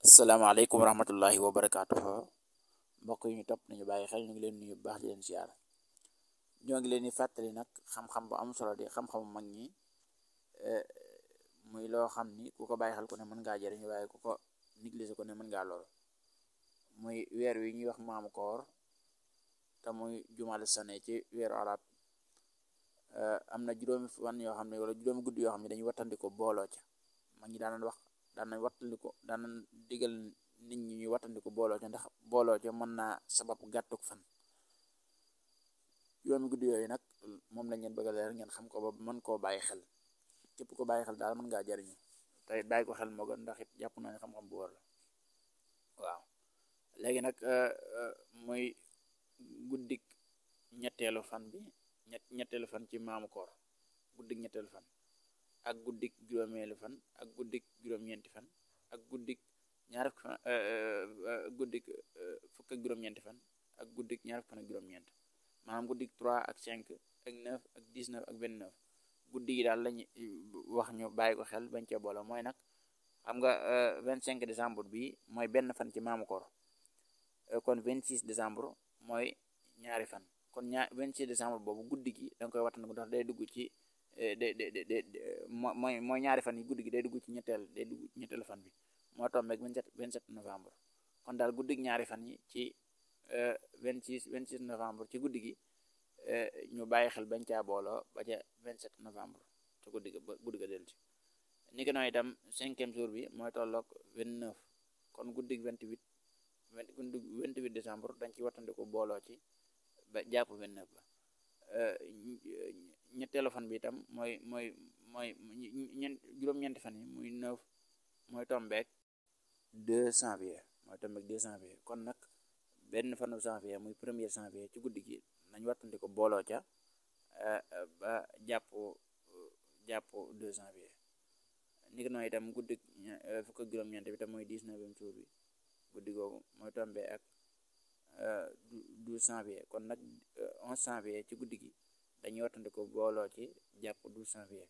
asalaamaaleykum wa rahmatullahi wa barakaatuhu mbokk yi ñu topp nañu bàyyi xel ñu ngi leen nuyu bu baax di leen ziar ñoo ngi leen di fàttali nag xam-xam bu am solo di xam-xamu mag ñi muy loo xam ni ku ko bàyyi xel ku ne mën ngaa jëriñ waaye ku ko négliger ku ne mën ngaa lool muy weer wi ñuy wax maamu koor te muy jumaale sane ci weeru arab am na juróomi fan yoo xam ne wala juróomi guddi yoo xam ne dañuy wattandiko booloo ca mag ñi daan wax daan nañ digal nit ñi ñuy wattandiko booloo ca ndax booloo ca mën naa sabab gàttuk fan juróomi guddi yooyu nag moom lañ leen bëgg a leer ngeen xam ko ba mën koo bàyyi xel képp ko bàyyi xel daal mën ngaa jariñu te bàyyi ko xel moo gën ndax it jàpp naa ne xam-xam bu wóor la waaw léegi nag muy guddik ñetteelu fan bi ñetteelu fan ci maamu koor guddik ñetteelu fan ak guddik juróomeelu fan ak guddik juróom-ñeenti fan ak guddik guddik fukk ak juróom-ñeenti fan ak guddik ñaar fukk fan ak juróom-ñeent maanaam guddik 3 ak 5 ak 9 ak 19 ak 29 guddi yi daal lañu wax ñu bàyyi ko xel bañ cee boole mooy nag xam nga 25 décembre bi mooy benn fan ci maamu koor kon 26 décembre mooy ñaari fan kon 26 décembre boobu guddi gi da nga koy wattandiku ndax day dugg ci mooy ñaari fan yi guddi gi day dugg ci ñetteelu fan bi moo tombeeg 27 novembre kon daal guddi ñaari fan yi ci 26 novembre ci guddi gi ñu bàyyi xel bañ caa booloo ba ca 27 novembre ci guddi ga dellu ci ni ki noonu itam 5e jour bi mooy tolloog 29 kon guddi 28 décembre dañ ci wattandiku booloo ci ba jàpp 29 ba ñetteelu fan bi itam mooy juróom-ñeenti fan yi muy 9 mooy tombeek 2 janvier kon nag benn fanu janvier muy 1er janvier ci guddi gi nañ wattandi ko booloo ca ba jàpp 2 janvier ni ko noonu itam guddi fukk ak juróom-ñeent bi tam mooy 19e jour bi guddi googu mooy tombee ak 12 janvier kon nag 11 janvier ci guddi gi dañuy wattandi ko booloo ci jàpp 12 janvier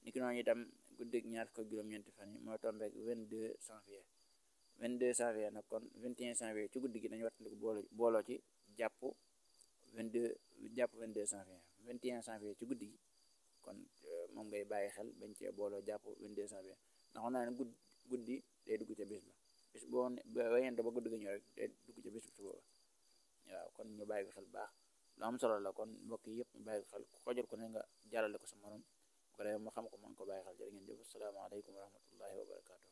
ni ki noonu itam guddi ñaar fukk ak juróom-ñeenti fan yi mooy tombeek 22 janvier 22 janvier nag kon 21 janvier ci guddi gi dañuy wattandi ko booloo ci jàpp 22 janvier 21 janvier ci guddi gi kon moom ngay bàyyi xel bañ cee booloo jàpp 22 janvier ndax xam naa ne guddi day dugg ca bis boo wayente ba guddi ga ñëw rek day dugg ca bis bi su booba waaw kon ñu bàyyi ko xel baax lu am solo la kon mbokk yi yëpp ñu bàyyi ko xel ku ko jot ko ne nga jàllale ko sa morom bu ko defee mu xam ko mën ko bàyyi xel jërë ngeen jëf asalaamaaleykum wa rahmatullahi wa barakaatu